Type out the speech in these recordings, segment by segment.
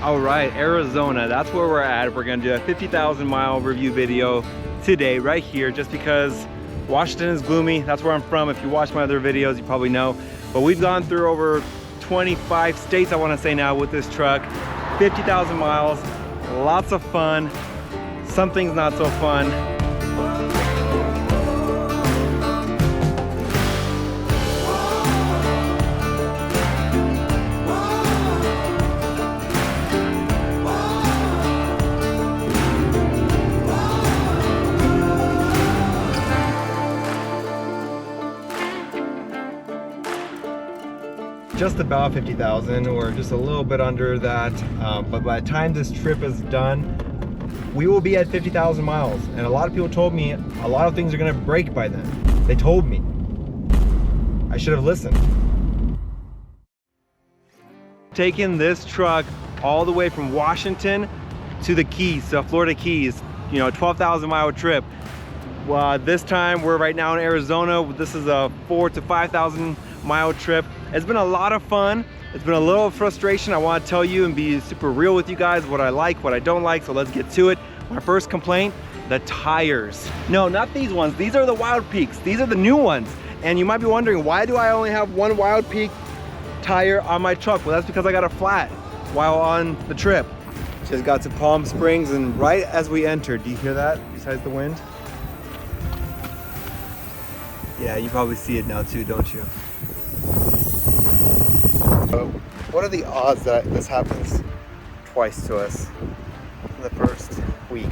All right, Arizona, that's where we're at. We're gonna do a 50,000 mile review video today, right here, just because Washington is gloomy. That's where I'm from. If you watch my other videos, you probably know. But we've gone through over 25 states, I wanna say now, with this truck. 50,000 miles, lots of fun. Some things not so fun. Just about 50,000 or just a little bit under that, but by the time this trip is done, we will be at 50,000 miles. And a lot of people told me a lot of things are gonna break by then. They told me. I should have listened. Taking this truck all the way from Washington to the Keys, to Florida Keys, you know, 12,000 mile trip. This time we're right now in Arizona. This is a 4,000 to 5,000 mile trip. It's been a lot of fun. It's been a little frustration. I want to tell you and be super real with you guys, what I like, what I don't like. So let's get to it. My first complaint, the tires. No, not these ones. These are the Wild Peaks. These are the new ones. And you might be wondering, why do I only have one Wild Peak tire on my truck? Well, that's because I got a flat while on the trip. Just got to Palm Springs, and right as we entered, do you hear that besides the wind? Yeah, you probably see it now too, don't you? So, what are the odds that this happens twice to us in the first week?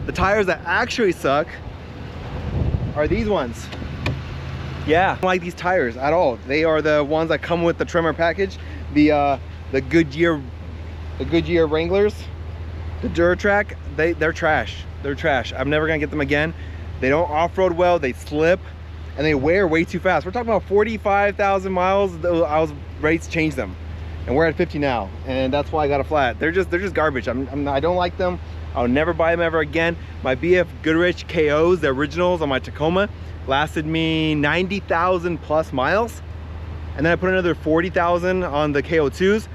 The tires that actually suck are these ones. Yeah, I don't like these tires at all. They are the ones that come with the Tremor package. The Goodyear Wranglers, the Duratrack, they're trash. They're trash. I'm never gonna get them again. They don't off-road well, they slip, and they wear way too fast. We're talking about 45,000 miles. I was ready to change them, and we're at 50 now, and that's why I got a flat. They're just garbage. I don't like them. I'll never buy them ever again. My BF Goodrich KOs, the originals on my Tacoma, lasted me 90,000 plus miles, and then I put another 40,000 on the KO2s.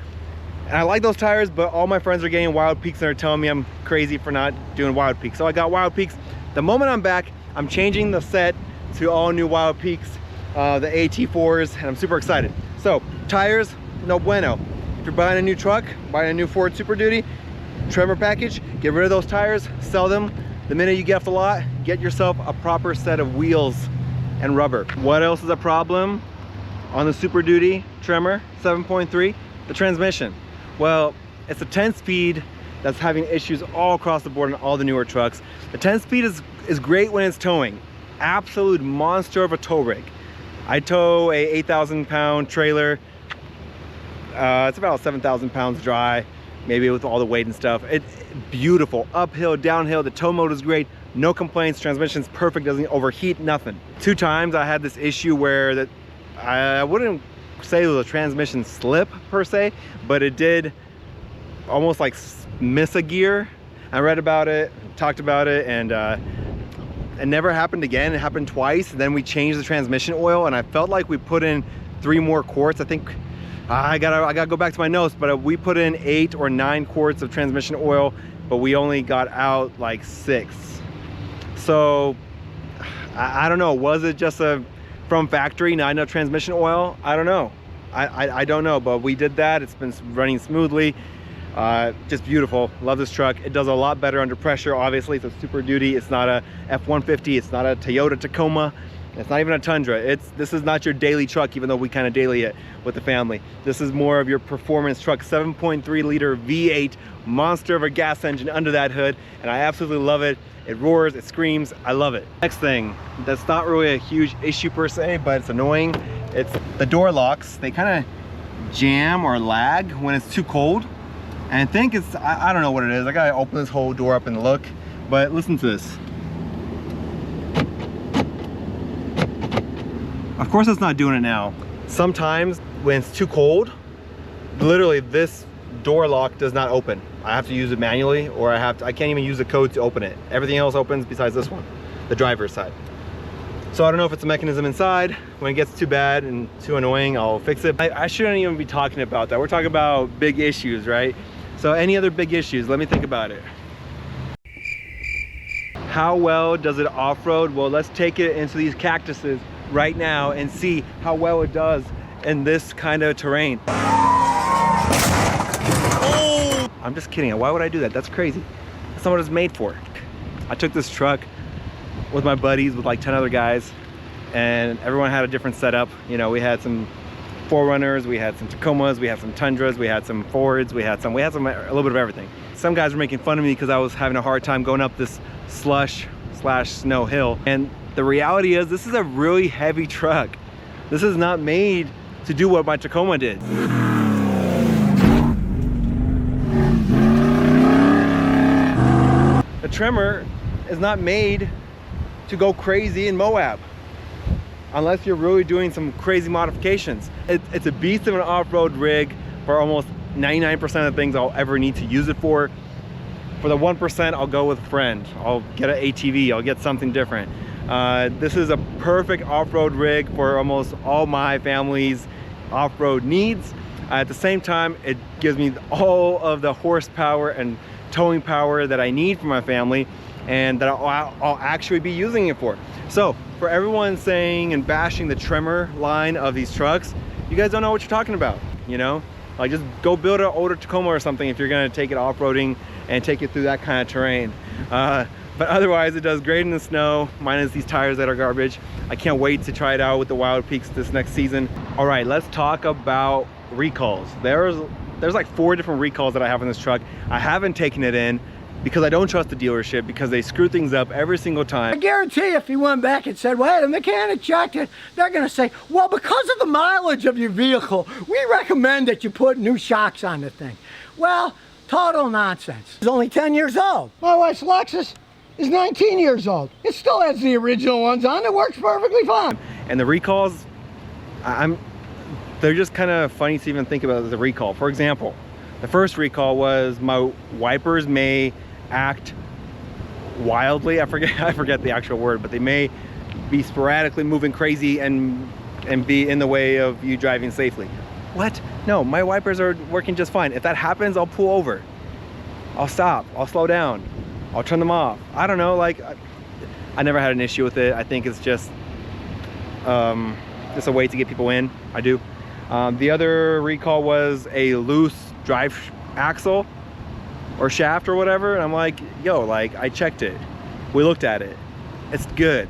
And I like those tires, but all my friends are getting Wild Peaks and they're telling me I'm crazy for not doing Wild Peaks. So I got Wild Peaks. The moment I'm back, I'm changing the set to all new Wild Peaks, the AT4s, and I'm super excited. So tires, no bueno. If you're buying a new truck, buying a new Ford Super Duty, Tremor package, get rid of those tires, sell them. The minute you get off the lot, get yourself a proper set of wheels and rubber. What else is a problem on the Super Duty Tremor 7.3? The transmission. Well, it's a 10-speed that's having issues all across the board on all the newer trucks. The 10-speed is great when it's towing. Absolute monster of a tow rig. I tow a 8,000 pound trailer. It's about 7,000 pounds dry, maybe with all the weight and stuff. It's beautiful, uphill, downhill. The tow mode is great, no complaints. Transmission's perfect, doesn't overheat, nothing. 2 times I had this issue where I wouldn't say it was a transmission slip per se, but it did almost like miss a gear. I read about it, talked about it, and it never happened again. It happened twice. Then we changed the transmission oil, and I felt like we put in 3 more quarts. I think I gotta go back to my notes, but we put in 8 or 9 quarts of transmission oil, but we only got out like 6. So I don't know, was it just from factory, not enough transmission oil? I don't know. I don't know, but we did that. It's been running smoothly. Just beautiful. Love this truck. It does a lot better under pressure. Obviously, it's a Super Duty. It's not a F350. It's not a Toyota Tacoma. It's not even a Tundra. This is not your daily truck, even though we kind of daily it with the family. This is more of your performance truck. 7.3 liter V8 monster of a gas engine under that hood, and I absolutely love it. It roars, it screams, I love it. Next thing, that's not really a huge issue per se, but it's annoying. It's the door locks. They kind of jam or lag when it's too cold. And I think it's, I don't know what it is. I gotta open this whole door up and look, but listen to this. Of course it's not doing it now. Sometimes when it's too cold, literally this door lock does not open. I have to use it manually, or I can't even use the code to open it. Everything else opens besides this one, the driver's side. So I don't know if it's a mechanism inside. When it gets too bad and too annoying, I'll fix it. I shouldn't even be talking about that. We're talking about big issues, right? So any other big issues, let me think about it. How well does it off-road? Well, let's take it into these cactuses right now and see how well it does in this kind of terrain. Oh! I'm just kidding. Why would I do that? That's crazy. That's not what it's made for. I took this truck with my buddies, with like 10 other guys, and everyone had a different setup. You know, we had some 4Runners, we had some Tacomas, we had some Tundras, we had some Fords, we had a little bit of everything. Some guys were making fun of me because I was having a hard time going up this slush/snow hill. And the reality is, this is a really heavy truck. This is not made to do what my Tacoma did. The Tremor is not made to go crazy in Moab, unless you're really doing some crazy modifications. It's a beast of an off-road rig for almost 99% of the things I'll ever need to use it for. For the 1%, I'll go with a friend. I'll get an ATV, I'll get something different. This is a perfect off-road rig for almost all my family's off-road needs. At the same time, it gives me all of the horsepower and towing power that I need for my family, and that I'll actually be using it for. So for everyone saying and bashing the Tremor line of these trucks, you guys don't know what you're talking about, you know? Like, just go build an older Tacoma or something if you're gonna take it off-roading and take it through that kind of terrain. But otherwise, it does great in the snow, minus these tires that are garbage. I can't wait to try it out with the Wild Peaks this next season. All right, let's talk about recalls. There's like 4 different recalls that I have on this truck. I haven't taken it in because I don't trust the dealership, because they screw things up every single time. I guarantee if you went back and said, well, the mechanic checked it, they're gonna say, well, because of the mileage of your vehicle, we recommend that you put new shocks on the thing. Well, total nonsense. It's only 10 years old. My wife's Lexus is 19 years old. It still has the original ones on. It works perfectly fine. And the recalls, they're just kind of funny to even think about the recall. For example, the first recall was my wipers may act wildly. I forget the actual word, but they may be sporadically moving crazy and be in the way of you driving safely. What? No, my wipers are working just fine. If that happens, I'll pull over. I'll stop. I'll slow down. I'll turn them off. I don't know, like, I never had an issue with it. I think it's just a way to get people in. I do. The other recall was a loose drive axle or shaft or whatever, and I'm like, yo, like, I checked it. We looked at it. It's good.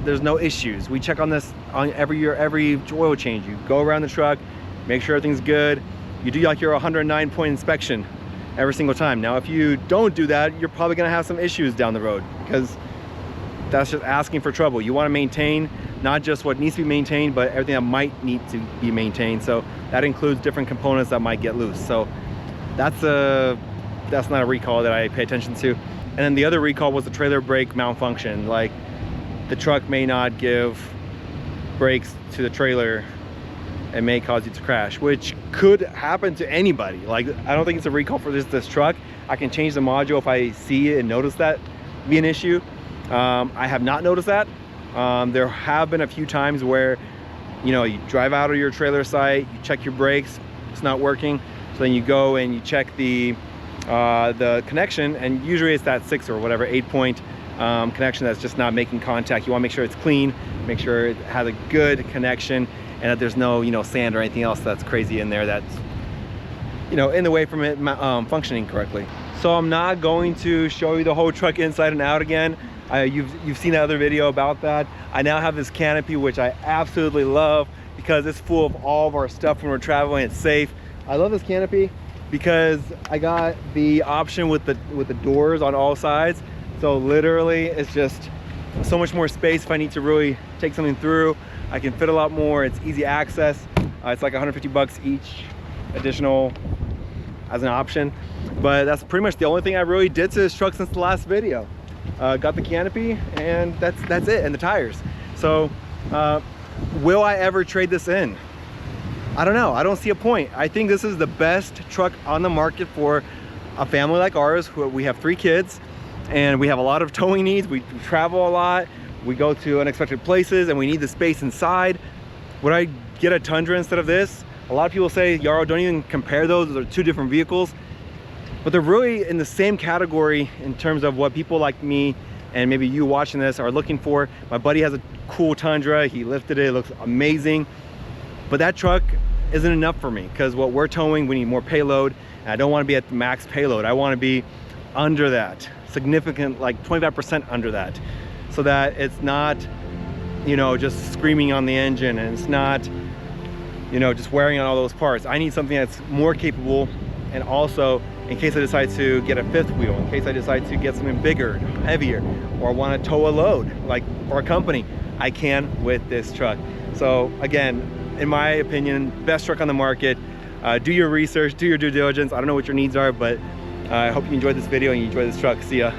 There's no issues. We check on this on every year, every oil change. You go around the truck, make sure everything's good. You do like your 109-point inspection every single time. Now, if you don't do that, you're probably gonna have some issues down the road, because that's just asking for trouble. You wanna maintain not just what needs to be maintained, but everything that might need to be maintained. So that includes different components that might get loose. So that's not a recall that I pay attention to. And then the other recall was the trailer brake malfunction. Like, the truck may not give brakes to the trailer. It may cause you to crash, which could happen to anybody. Like, I don't think it's a recall for this truck. I can change the module if I see it and notice that be an issue. I have not noticed that. There have been a few times where, you know, you drive out of your trailer site, you check your brakes, it's not working. So then you go and you check the connection, and usually it's that 6 or whatever 8-point connection that's just not making contact. You want to make sure it's clean, make sure it has a good connection, and that there's no, you know, sand or anything else that's crazy in there that's, you know, in the way from it functioning correctly. So I'm not going to show you the whole truck inside and out again. You've seen another video about that. I now have this canopy, which I absolutely love, because it's full of all of our stuff when we're traveling. It's safe. I love this canopy because I got the option with the doors on all sides. So literally, it's just so much more space if I need to really take something through. I can fit a lot more. It's easy access. It's like 150 bucks each additional as an option. But that's pretty much the only thing I really did to this truck since the last video. Got the canopy, and that's it, and the tires. So will I ever trade this in? I don't know. I don't see a point. I think this is the best truck on the market for a family like ours. We have 3 kids, and we have a lot of towing needs. We travel a lot. we go to unexpected places and we need the space inside. Would I get a Tundra instead of this? A lot of people say, Yarrow, don't even compare those. Those are two different vehicles. But they're really in the same category in terms of what people like me and maybe you watching this are looking for. My buddy has a cool Tundra. He lifted it. It looks amazing. But that truck isn't enough for me because what we're towing, we need more payload. And I don't want to be at the max payload. I want to be under that, significant, like 25% under that, so that it's not, you know, just screaming on the engine, and it's not, you know, just wearing on all those parts. I need something that's more capable, and also in case I decide to get a fifth wheel, in case I decide to get something bigger, heavier, or want to tow a load, like for a company, I can with this truck. So again, in my opinion, best truck on the market. Do your research, do your due diligence. I don't know what your needs are, but I hope you enjoyed this video and you enjoy this truck. See ya.